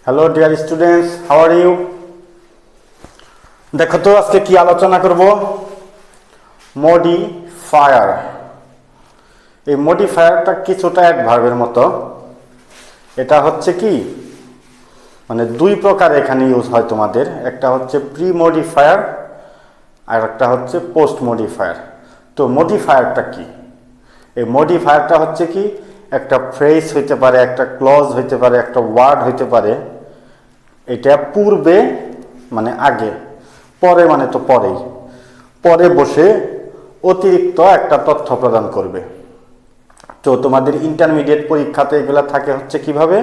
Hello dear students, how are you? দেখো তো আজকে কি আলোচনা করব। মডিফায়ার। এই মডিফায়ারটা কিছুটা অ্যাডভার্বের মতো। এটা হচ্ছে কি মানে দুই প্রকার এখানে ইউজ হয় তোমাদের। একটা হচ্ছে প্রি মডিফায়ার আর একটা হচ্ছে পোস্ট মডিফায়ার। তো মডিফায়ারটা কি? এই মডিফায়ারটা হচ্ছে কি একটা ফ্রেজ হইতে পারে, একটা ক্লজ হইতে পারে, একটা ওয়ার্ড হইতে পারে। এটা পূর্বে মানে আগে, পরে মানে তো পরেই, পরে বসে অতিরিক্ত একটা তথ্য প্রদান করবে। তো তোমাদের ইন্টারমিডিয়েট পরীক্ষাতে এগুলো থাকে হচ্ছে কিভাবে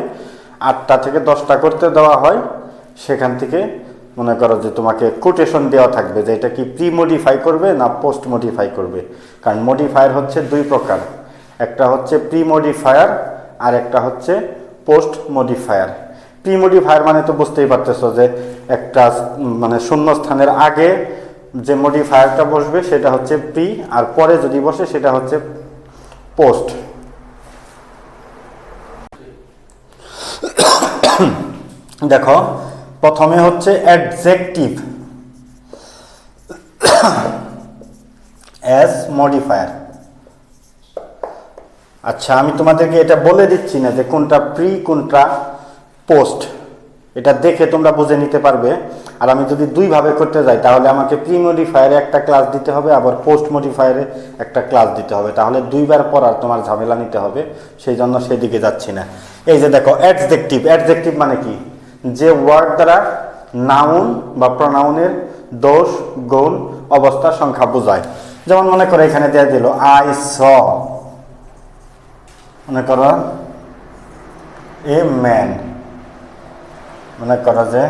8টা থেকে 10টা করতে দেওয়া হয়। সেখান থেকে মনে করো যে তোমাকে কোটেশন দেওয়া থাকবে যে এটা কি প্রি মডিফাই করবে না পোস্ট মডিফাই করবে। কারণ মডিফায়ার হচ্ছে দুই প্রকার, একটা হচ্ছে প্রি মডিফায়ার আর একটা হচ্ছে পোস্ট মডিফায়ার। প্রি মডিফায়ার মানে তো বুঝতেই পারতেছো যে একটা মানে শূন্যস্থানের আগে যে মডিফায়ারটা বসবে সেটা হচ্ছে প্রি, আর পরে যদি বসে সেটা হচ্ছে পোস্ট। দেখো প্রথমে হচ্ছে অ্যাডজেক্টিভ অ্যাজ মডিফায়ার। আচ্ছা, আমি তোমাদেরকে এটা বলে দিচ্ছি না যে কোনটা প্রি কোনটা পোস্ট, এটা দেখে তোমরা বুঝে নিতে পারবে। আর আমি যদি দুইভাবে করতে যাই তাহলে আমাকে প্রি মডিফায়ারে একটা ক্লাস দিতে হবে, আবার পোস্ট মডিফায়ারে একটা ক্লাস দিতে হবে, তাহলে দুইবার পড়ার তোমার ঝামেলা নিতে হবে। সেই জন্য সেদিকে যাচ্ছি না। এই যে দেখো অ্যাডজেক্টিভ, অ্যাডজেক্টিভ মানে কি? যে ওয়ার্ড দ্বারা নাউন বা প্রনাউনের দোষ, গুণ, অবস্থা, সংখ্যা বোঝায়। যেমন মনে করো এখানে দেয়া দিল আই স, মনে করো এ ম্যান, মনে করো যে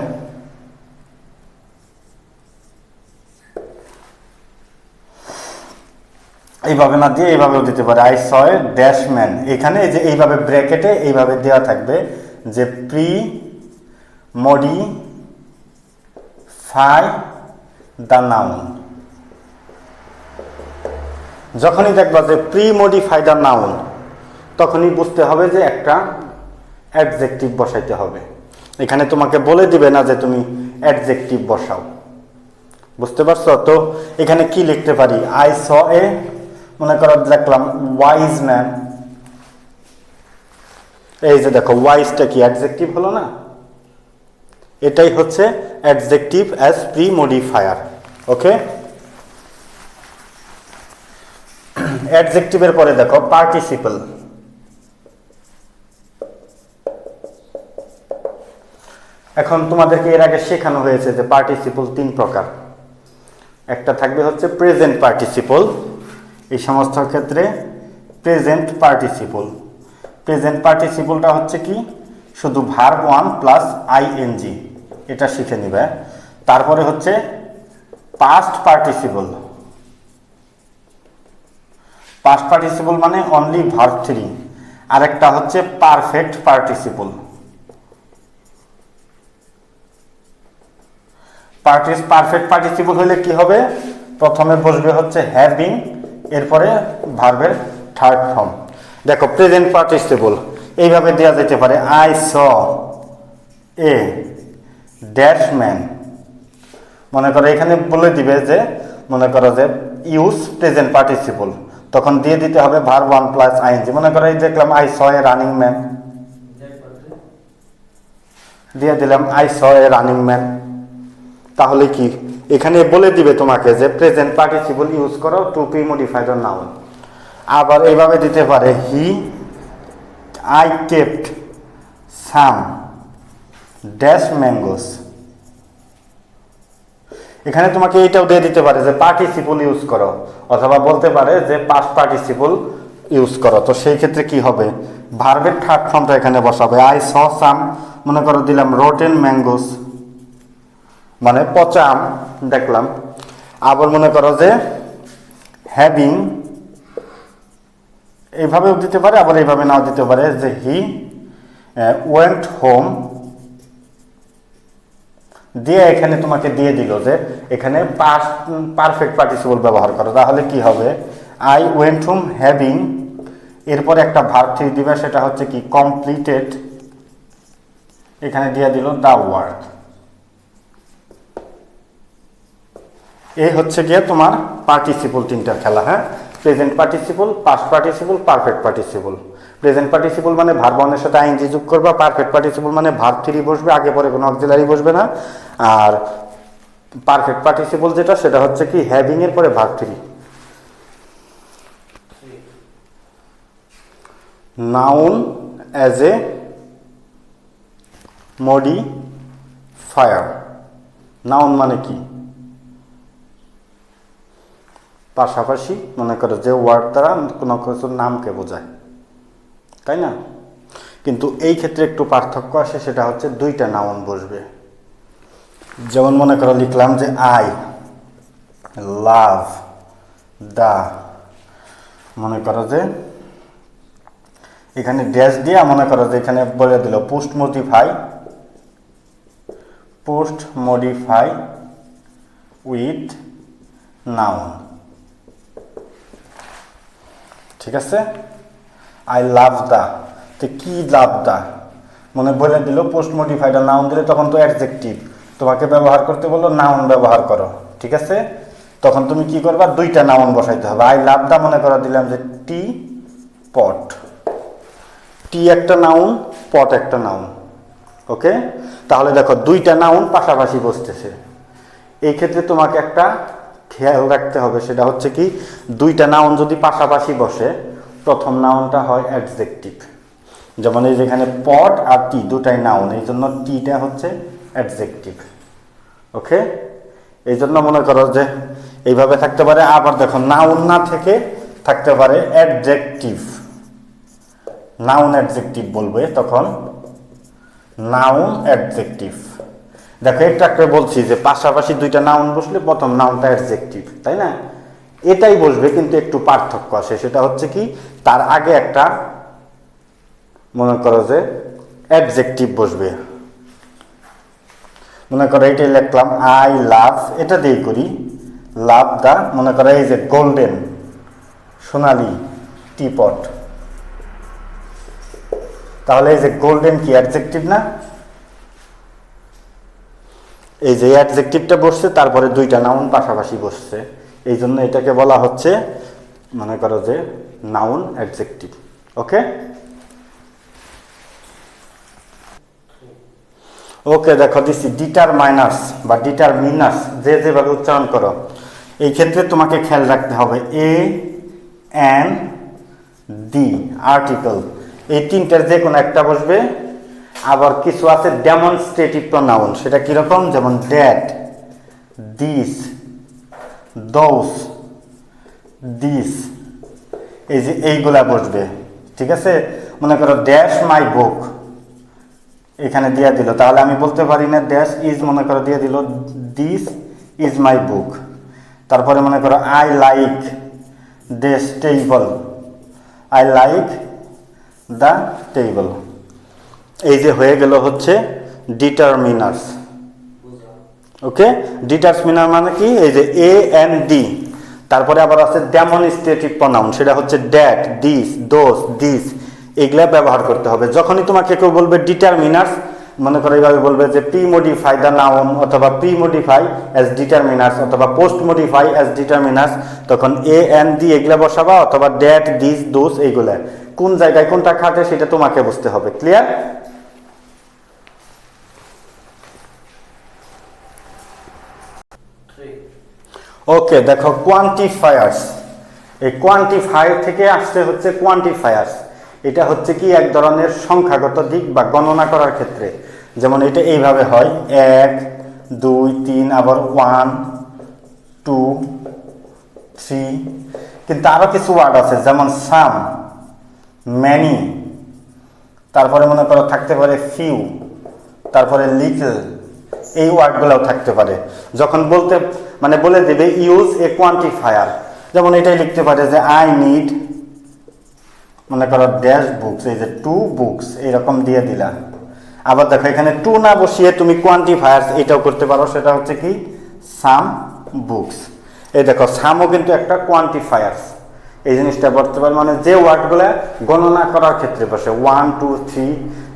এইভাবে না দিয়ে এইভাবেও দিতে পারে I saw a dash man. এখানে যে এইভাবে ব্র্যাকেটে এইভাবে দেওয়া থাকবে যে প্রি মডিফাই দ্য নাউন। যখনই দেখবা যে প্রি মডিফাই দ্য নাউন তখনই বুঝতে হবে যে একটা অ্যাডজেক্টিভ বসাইতে হবে। এখানে তোমাকে বলে দিবে না যে তুমি অ্যাডজেক্টিভ বসাও। বুঝতে পারছো? তো এখানে কি লিখতে পারি? আই স এ, মনে করো লিখলাম ওয়াইজ ম্যান। এই যে দেখো ওয়াইজটা কি অ্যাডজেক্টিভ হলো না? এটাই হচ্ছে অ্যাডজেক্টিভ অ্যাজ প্রি মডিফায়ার। ওকে, অ্যাডজেক্টিভের পরে দেখো পার্টিসিপল। এখন তোমাদেরকে এর আগে শেখানো হয়েছে যে পার্টিসিপল তিন প্রকার। একটা থাকবে হচ্ছে প্রেজেন্ট পার্টিসিপল, এই সমস্ত ক্ষেত্রে প্রেজেন্ট পার্টিসিপল। প্রেজেন্ট পার্টিসিপলটা হচ্ছে কি শুধু ভার্ব ওয়ান প্লাস আইএনজি, এটা শিখে নিবে। তারপরে হচ্ছে পাস্ট পার্টিসিপল। পাস্ট পার্টিসিপল মানে অনলি ভার্ব থ্রি। আরেকটা হচ্ছে পারফেক্ট পার্টিসিপল। পারফেক্ট পার্টিসিপল হলে কি হবে? প্রথমে বসবে হচ্ছে হ্যাভিং, এরপরে ভার্বের থার্ড ফর্ম। দেখো প্রেজেন্ট পার্টিসিপল এইভাবে দেওয়া যেতে পারে I saw a dash man. মনে করো এখানে বলে দিবে যে মনে করো যে ইউজ প্রেজেন্ট পার্টিসিপল, তখন দিয়ে দিতে হবে ভার্ব ওয়ান প্লাস আইএনজি। মনে করো এই দেখলাম I saw A running man, দিয়ে দিলাম I saw A running man. তাহলে কি এখানে বলে দিবে তোমাকে যে প্রেজেন্ট পার্টিসিপল ইউজ করো two pre modify the noun. আবার এইভাবে দিতে পারে he I kept some dash mangoes. এখানে তোমাকে এইটাও দিয়ে দিতে পারে যে পার্টিসিপল ইউজ করো, অথবা বলতে পারে যে পাস্ট পার্টিসিপল ইউজ করো। তো সেই ক্ষেত্রে কি হবে? ভার্বের থার্ড ফর্মটা এখানে বসাবে। আই স সাম, মনে করো দিলাম রোটেন ম্যাঙ্গোস, মানে পচা আম দেখলাম। আবার মনে করো যে হ্যাভিং, এইভাবেও দিতে পারে, আবার এইভাবে নাও দিতে পারে যে হি ওয়েন্ট হোম, দিয়ে এখানে তোমাকে দিয়ে দিল যে এখানে পাস্ট পারফেক্ট পার্টিসিপল ব্যবহার করো। তাহলে কি হবে? আই ওয়েন্ট হোম হ্যাভিং, এরপরে একটা ভার্ব থ্রি দিবে, সেটা হচ্ছে কি কমপ্লিটেড এখানে দিয়ে দিল দ্য ওয়ার্ক। এই হচ্ছে গিয়ে তোমার পার্টিসিপল তিনটার খেলা। হ্যাঁ, present participle, past participle, perfect participle. Present participle মানে ভার্ব ওয়ানের সাথে আইএনজি যোগ করবা, পারফেক্ট পার্টিসিপল মানে ভার্ব থ্রি বসবে, আগে পরে কোনো অক্সিলারি বসবে না। আর পারফেক্ট পার্টিসিপল যেটা, সেটা হচ্ছে কি হ্যাভিং এর পরে verb three. Noun as a modifier. Noun মানে কি? পাশাপাশি মনে করো যে ওয়ার্ড দ্বারা কোনো কিছুর নামকে বোঝায়, তাই না? কিন্তু এই ক্ষেত্রে একটু পার্থক্য আসে, সেটা হচ্ছে দুইটা নাউন বসবে। যেমন মনে করো লিখলাম যে আই লাভ দা, মনে করো যে এখানে ড্যাশ দিয়ে মনে করো যে এখানে বলে দিল পোস্ট মডিফাই উইথ নাউন। ঠিক আছে, আই লাভ দা, তো কি লাভ দা মনে বলে দিল পোস্ট মডিফাইড, নাউন দিলে তখন তো অ্যাডজেক্টিভ, তোমাকে ব্যবহার করতে বললো নাউন ব্যবহার করো। ঠিক আছে, তখন তুমি কি করবা, দুইটা নাউন বসাইতে হবে। আই লাভ দা মনে করো দিলাম যে টি পট, টি একটা নাউন, পট একটা নাউন। ওকে, তাহলে দেখো দুইটা নাউন পাশাপাশি বসতেছে। এই ক্ষেত্রে তোমাকে একটা খেয়াল রাখতে হবে, সেটা হচ্ছে কি দুইটা নাউন যদি পাশাপাশি বসে, প্রথম নাউনটা হয় অ্যাডজেক্টিভ। যেমন এই যেখানে পট আর টি দুটাই নাউন, এই জন্য টিটা হচ্ছে অ্যাডজেক্টিভ। ওকে, এই জন্য মনে করো যে এইভাবে থাকতে পারে। আবার দেখো নাউন না থেকে থাকতে পারে অ্যাডজেক্টিভ, নাউন অ্যাডজেক্টিভ বলবে তখন নাউন অ্যাডজেক্টিভ। দেখো একটু বলছি যে পাশাপাশি দুইটা নাউন বসলে প্রথম নাউনটা অ্যাডজেক্টিভ, তাই না? এটাই বসবে, কিন্তু একটু পার্থক্য আসে, সেটা হচ্ছে কি তার আগে একটা মনে করো যে অ্যাডজেক্টিভ বসবে। মনে করো এটাই লিখলাম আই লাভ, এটা দিয়ে করি লাভ দা, মনে করো এই যে গোল্ডেন সোনালি টিপট, তাহলে এই যে গোল্ডেন কি অ্যাডজেক্টিভ না? এই যে অ্যাডজেক্টিভটা বসছে, তারপরে দুইটা নাউন পাশাপাশি বসছে, এই জন্য এটাকে বলা হচ্ছে মনে করো যে নাউন অ্যাডজেক্টিভ। ওকে ওকে, দেখো দিছি ডিটারমাইনার্স বা ডিটারমিনার্স, যে যেভাবে উচ্চারণ করো। এই ক্ষেত্রে তোমাকে খেয়াল রাখতে হবে এ এন ডি আর্টিকেল, এই তিনটার যে কোনো একটা বসবে। আবার কিছু আছে ডেমনস্ট্রেটিভ প্রোনাউন, সেটা কিরকম, যেমন দ্যাট, দিস, দোস, দিস, এই যে এইগুলা বসবে। ঠিক আছে, মনে করো ড্যাশ মাই বুক, এখানে দিয়ে দিল, তাহলে আমি বলতে পারি না ড্যাশ ইজ, মনে করো দিয়ে দিল দিস ইজ মাই বুক। তারপরে মনে করো I like this table, I like the table. এই যে হয়ে গেল হচ্ছে ডিটারমিনার্স। ওকে, ডিটারমিনার মানে কি, এই যে এ এন ডি, তারপরে আবার আছে ডেমনস্ট্রেটিভ প্রোনাউন, সেটা হচ্ছে দ্যাট, দিস, দোস, দিস, এগুলা ব্যবহার করতে হবে। যখনই তোমাকে কেউ বলবে ডিটারমিনার্স, মনে করো এইভাবে বলবে যে প্রি মডিফাই দ্য নাউন, অথবা প্রি মডিফাই অ্যাজ ডিটারমিনার্স, অথবা পোস্ট মডিফাই অ্যাজ ডিটারমিনার্স, তখন এ এন ডি এগুলা বসাবা, অথবা দ্যাট, দিস, দোস, এইগুলা কোন জায়গায় কোনটা খাটে সেটা তোমাকে বুঝতে হবে। ক্লিয়ার? ওকে, দেখো কোয়ান্টিফায়ার্স, এই কোয়ান্টিফায়ার থেকে আসছে হচ্ছে কোয়ান্টিফায়ার্স। এটা হচ্ছে কি এক ধরনের সংখ্যাগত দিক বা গণনা করার ক্ষেত্রে। যেমন এটা এইভাবে হয় 1 2 3, আবার 1 2 3, কিন্তু আরো কিছু ওয়ার্ড আছে যেমন সাম, ম্যানি, তারপরে মনে করো থাকতে পারে ফিউ, তারপরে লিটল, এই ওয়ার্ডগুলোও থাকতে পারে। যখন বলতে মানে বলে দেবে ইউজ এ কোয়ান্টিফায়ার, যেমন এটাই লিখতে পারে যে আই নিড, মনে করো ড্যাশ বুকস, এই যে 2 বুকস, এরকম দিয়ে দিলা। আবার দেখো এখানে 2 না বসিয়ে তুমি কোয়ান্টিফায়ার্স এটাও করতে পারো, সেটা হচ্ছে কি সাম বুকস। এই দেখো সামও কিন্তু একটা কোয়ান্টিফায়ার্স, এই জিনিসটা পড়তে পারো, মানে যে ওয়ার্ডগুলো গণনা করার ক্ষেত্রে বসে 1 2 3,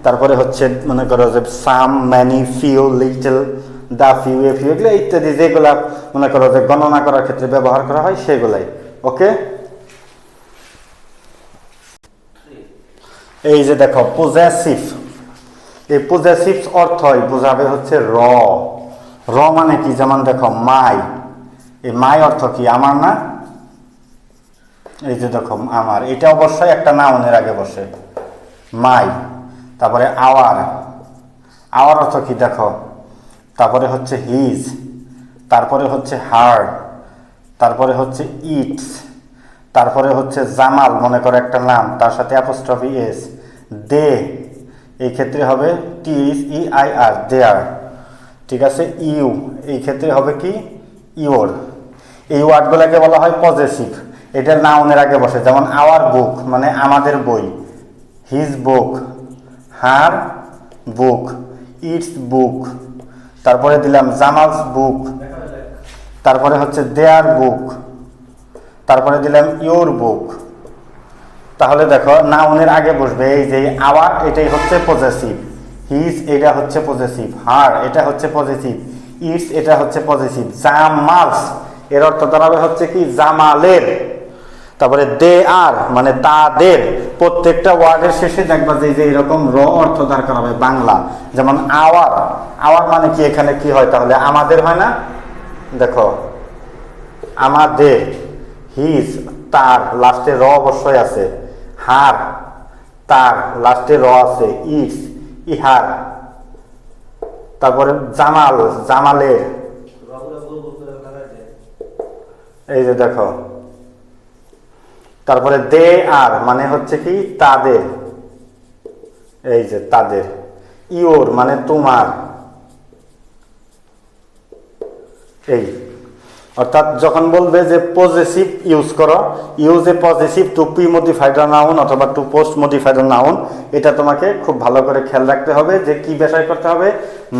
তারপরে হচ্ছে মনে করো যে some, many, few, little, the few, a few, এগুলো ইত্যাদি যেগুলা মনে করো যে গণনা করার ক্ষেত্রে ব্যবহার করা হয় সেগুলাই। ওকে, এই যে দেখো পজেসিভ, এই পজেসিভ অর্থ বোঝাবে হচ্ছে র। র মানে কি, যেমন দেখো মাই, এই মাই অর্থ কি আমার না, এই যে দেখো আমার, এটা অবশ্যই একটা নাউনের আগে বসে মাই। তারপরে আওয়ার, আওয়ার অর্থ কি দেখো, তারপরে হচ্ছে হিজ, তারপরে হচ্ছে হার, তারপরে হচ্ছে ইটস, তারপরে হচ্ছে জামাল, মনে করো একটা নাম তার সাথে অ্যাপোস্ট্রফি এস, দে, এই ক্ষেত্রে হবে টি ই আই আর, দেয়ার। ঠিক আছে, ইউ, এই ক্ষেত্রে হবে কি ইওর। এই ওয়ার্ডগুলোকে বলা হয় পজেসিভ, এটা নাউনের আগে বসে। যেমন আওয়ার বুক মানে আমাদের বই, his book, her book, it's বুক, তারপরে দিলাম জামালস বুক, তারপরে হচ্ছে দেয়ার বুক, তারপরে দিলাম ইওর বুক। তাহলে দেখো নাউনের আগে বসবে এই যে আওয়ার, এটাই হচ্ছে পজেসিভ, হিজ এটা হচ্ছে পজেসিভ, হার এটা হচ্ছে পজেসিভ, ইটস এটা হচ্ছে পজেসিভ, জামালস এর অর্থ দাঁড়াবে হচ্ছে কি জামালের। তারপরে দে আর মানে তাদের, প্রত্যেকটা ওয়ার্ডের শেষে দেখবা যে এরকম র অর্থ দরকার হবে বাংলা। যেমন আওয়ার, আওয়ার মানে কি এখানে কি হয় তাহলে আমাদের হয় না, দেখো আমাদের, হিজ তার লাস্টে র অবশ্যই আছে, হার তার লাস্টে র আছে, ইটস ইহার, তারপরে জামাল জামালের, এই যে দেখো, তারপরে দে আর মানে হচ্ছে কি তাদের, এই যে তাদের, ইওর মানে তোমার, এই অর্থাৎ যখন বলবে যে পজেসিভ ইউজ করো, use a possessive two pre modified noun অথবা টু পোস্ট মডিফাইড নাউন, এটা তোমাকে খুব ভালো করে খেয়াল রাখতে হবে যে কি বিষয় করতে হবে।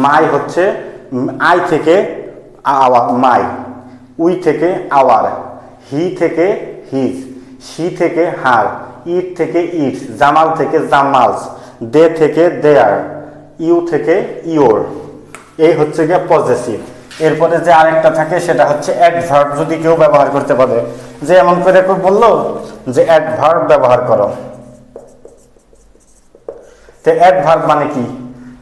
মাই হচ্ছে আই থেকে আওয়ার মাই, উই থেকে আওয়ার, হি থেকে হিজ, শি থেকে হার, ইট থেকে ইটস, জামাল থেকে জামালস, দে থেকে দেয়ার, ইউ থেকে ইওর, এই হচ্ছে গিয়ে পজেসিভ। এরপরে যে আরেকটা থাকে সেটা হচ্ছে অ্যাডভার্ব, যদি কেউ ব্যবহার করতে পারে, যে এমন করে বললো যে অ্যাডভার্ব ব্যবহার করো, তো অ্যাডভার্ব মানে কি,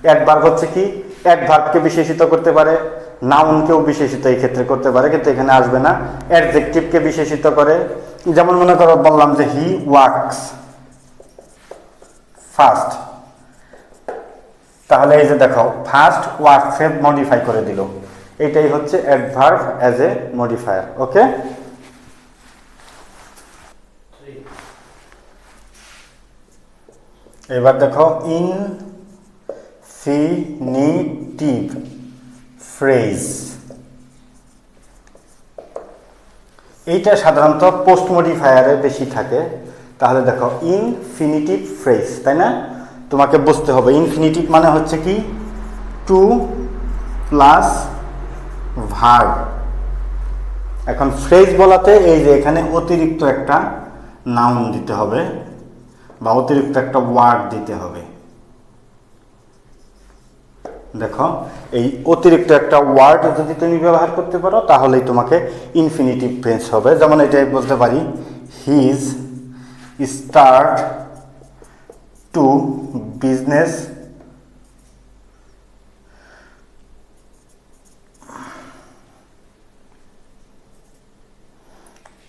অ্যাডভার্ব হচ্ছে কি অ্যাডভার্বকে বিশেষিত করতে পারে, নাউনকেও বিশেষিত এই ক্ষেত্রে করতে পারে, কিন্তু এখানে আসবে না। অ্যাডজেক্টিভকে বিশেষিত করে, যেমন মনে করো বললাম যে হি ওয়ার্কস ফার্স্ট, তাহলে এই যে দেখো ফার্স্ট ওয়ার্কসে মডিফাই করে দিল, এটাই হচ্ছে অ্যাডভার্ব অ্যাজ এ মডিফায়ার। ওকে, এবার দেখো ইনফিনিটিভ ফ্রেজ, এইটা সাধারণত পোস্ট মডিফায়ারে বেশি থাকে। তাহলে দেখো ইনফিনিটিভ ফ্রেজ, তাই না, তোমাকে বুঝতে হবে ইনফিনিটিভ মানে হচ্ছে কি টু প্লাস ভার্ব। এখন ফ্রেজ বলাতে এই যে এখানে অতিরিক্ত একটা নাউন দিতে হবে বা অতিরিক্ত একটা ওয়ার্ড দিতে হবে। দেখো এই অতিরিক্ত একটা ওয়ার্ড যদি তুমি ব্যবহার করতে পারো তাহলেই তোমাকে ইনফিনিটিভ ফ্রেজ হবে। যেমন এটাই বলতে পারি his start to business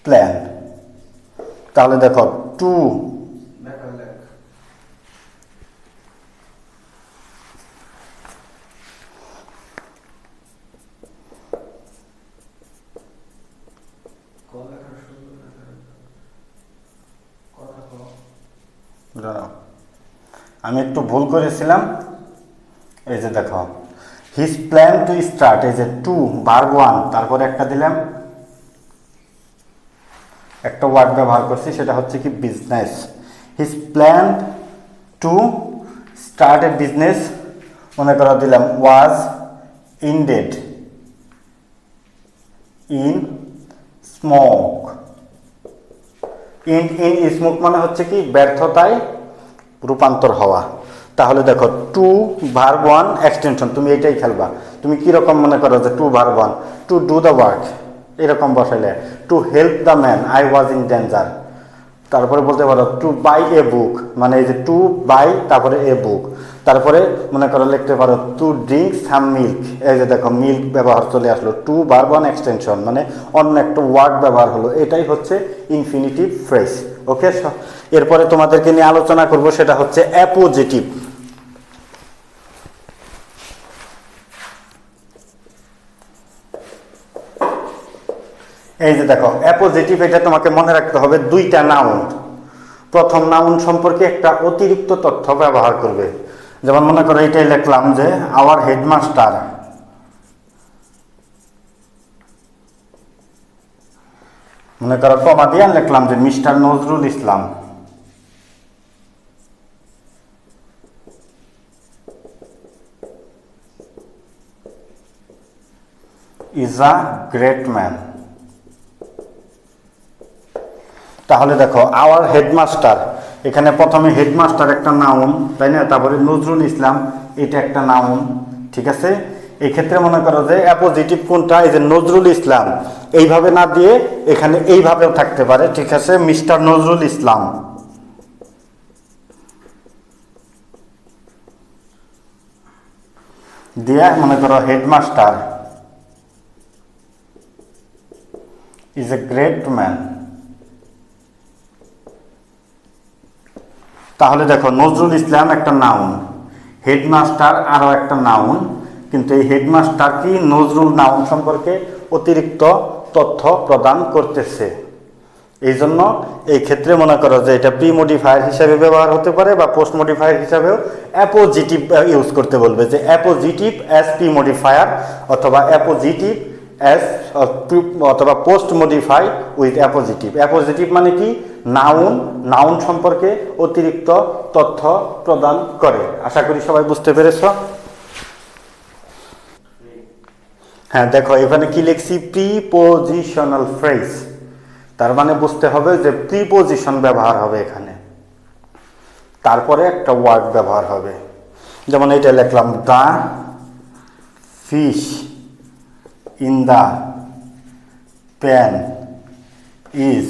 plan. তাহলে দেখো টু আমি একটু ভুল করেছিলাম, এই যে দেখো হিজ প্ল্যান টু স্টার্ট, এই যে টু ভার্ব ওয়ান, তারপরে একটা দিলাম একটা ওয়ার্ড ব্যবহার করছি সেটা হচ্ছে কি business. His plan to start a business, মনে করো দিলাম was ended in smoke, in in smoke মানে হচ্ছে কি ব্যর্থতায় রূপান্তর হওয়া। তাহলে দেখো টু ভার্ব ওয়ান এক্সটেনশন, তুমি এটাই খেলবা। তুমি কীরকম মনে করো যে to verb one, to do the work এরকম বসাইলে, to help the man I was in danger. তারপরে বলতে পারো টু বাই এ বুক, মানে এই যে টু বাই তারপরে এ বুক। তারপরে মনে করো লিখতে পারো টু ড্রিঙ্ক সাম মিল্ক, এই যে দেখো মিল্ক ব্যবহার চলে আসলো, টু ভার্ব ওয়ান এক্সটেনশন মানে অন্য একটা ওয়ার্ড ব্যবহার হলো, এটাই হচ্ছে ইনফিনিটিভ ফ্রেজ। ওকে, এরপরে তোমাদেরকে নিয়ে আলোচনা করব সেটা হচ্ছে অ্যাপোজিটিভ। এই যে দেখো অ্যাপোজিটিভ, এটা তোমাকে মনে রাখতে হবে দুইটা নাউন। প্রথম নাউন সম্পর্কে একটা অতিরিক্ত তথ্য ব্যবহার করবে। যেমন মনে করো এটাই লিখলাম যে আওয়ার হেডমাস্টার, মনে করো কমা দিয়ে লিখলাম যে mister Nazrul Islam. Is a great man. তাহলে দেখো আওয়ার হেডমাস্টার, এখানে প্রথমে হেডমাস্টার একটা নাউন, তাই না? তারপরে নজরুল ইসলাম এটা একটা নাউন, ঠিক আছে? এই ক্ষেত্রে মনে করো যে অ্যাপোজিটিভ কোনটা, এই যে নজরুল ইসলাম, এইভাবে না দিয়ে এখানে এইভাবেও থাকতে পারে, ঠিক আছে? মিস্টার নজরুল ইসলাম। দিয়ে মনে করো headmaster is a great man. তাহলে দেখো নজরুল ইসলাম একটা নাউন, হেডমাস্টার আরও একটা নাউন, কিন্তু এই হেডমাস্টার কি নজরুল নাউন সম্পর্কে অতিরিক্ত তথ্য প্রদান করতেছে। এই জন্য এই ক্ষেত্রে মনে করো যে এটা প্রি মডিফায়ার হিসাবে ব্যবহার হতে পারে বা পোস্ট মডিফায়ার হিসাবেও অ্যাপোজিটিভ ইউজ করতে বলবে, যে অ্যাপোজিটিভ অ্যাজ প্রি মডিফায়ার অথবা অ্যাপোজিটিভ অ্যাজ অথবা post modify with appositive. Appositive মানে কি নাউন, নাউন সম্পর্কে অতিরিক্ত তথ্য প্রদান করে। আশা করি সবাই বুঝতে পেরেছ। হ্যাঁ দেখো এখানে কি লিখছি, প্রিপোজিশনাল ফ্রেজ, তার মানে বুঝতে হবে যে প্রিপোজিশন ব্যবহার হবে এখানে, তারপরে একটা ওয়ার্ড ব্যবহার হবে। যেমন এটা লিখলাম the fish in the pen is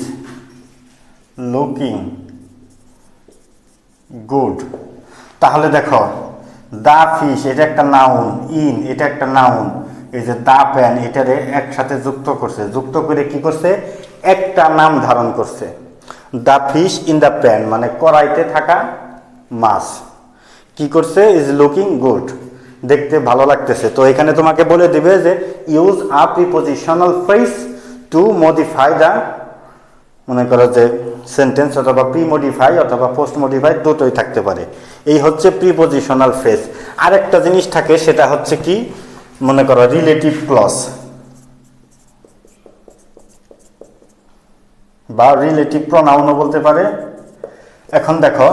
looking good. তাহলে দেখো দ্য ফিশ এটা একটা নাউন, ইন এটা একটা নাউন, এই যে দ্য প্যান এটারে একসাথে যুক্ত করছে, যুক্ত করে কি করছে একটা নাম ধারণ করছে। The fish in the pan মানে কড়াইতে থাকা মাছ কি করছে, ইজ লুকিং গুড, দেখতে ভালো লাগতেছে। তো এখানে তোমাকে বলে দিবে যে use a prepositional phrase to modify the, মনে করো যে সেন্টেন্স অথবা প্রি মডিফাই অথবা পোস্ট মডিফাই দুটোই থাকতে পারে। এই হচ্ছে প্রিপোজিশনাল ফ্রেজ। আরেকটা জিনিস থাকে সেটা হচ্ছে কি, মনে করো রিলেটিভ ক্লজ বা রিলেটিভ প্রোনাউনও বলতে পারে। এখন দেখো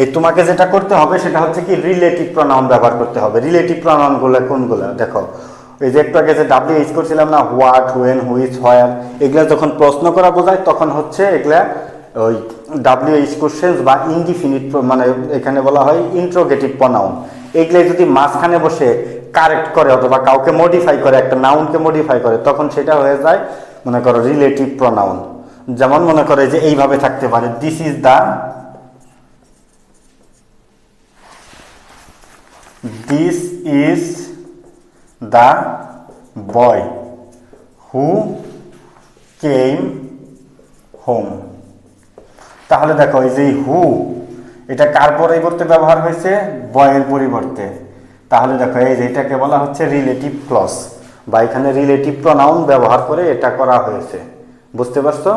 এই তোমাকে যেটা করতে হবে সেটা হচ্ছে কি রিলেটিভ প্রোনাউন ব্যবহার করতে হবে। রিলেটিভ প্রোনাউনগুলো কোনগুলো দেখো, এই যে একটু আগে যে WH করছিলাম না, হোয়াট, হোয়েন, হুইচ, হোয়ার, এগুলা যখন প্রশ্ন করা বোঝায় তখন হচ্ছে এগুলা ওই WH কোশ্চেন্স বা ইনডিফিনিট, মানে এখানে বলা হয় ইন্ট্রোগেটিভ প্রোনাউন। এগুলো যদি মাঝখানে বসে কারেক্ট করে অথবা কাউকে মডিফাই করে, একটা নাউনকে মডিফাই করে, তখন সেটা হয়ে যায় মনে করো রিলেটিভ প্রোনাউন। যেমন মনে করে যে এইভাবে থাকতে পারে, this is the, this is the boy who came home. তাহলে দেখো এই যে হু এটা কার পরিবর্তে ব্যবহার হয়েছে, বয়ের পরিবর্তে। তাহলে দেখো এই যে এটাকে বলা হচ্ছে রিলেটিভ ক্লজ বা এখানে রিলেটিভ প্রোনাউন ব্যবহার করে এটা করা হয়েছে। বুঝতে পারছো?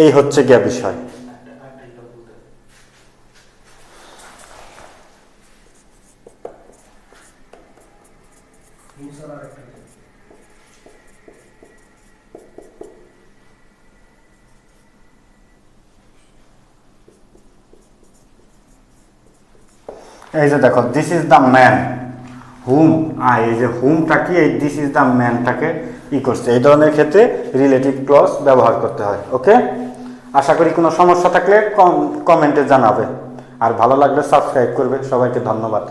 এই হচ্ছে গিয়া বিষয়। এই যে দেখো this is the man hmm I, এই যে হুমটা কি এই দিস ইজ দ্য ম্যানটাকে ই করছে। এই ধরনের ক্ষেত্রে রিলেটিভ ক্লজ ব্যবহার করতে হয়। ওকে, আশা করি কোনো সমস্যা থাকলে কমেন্টে জানাবে, আর ভালো লাগলে সাবস্ক্রাইব করবে। সবাইকে ধন্যবাদ।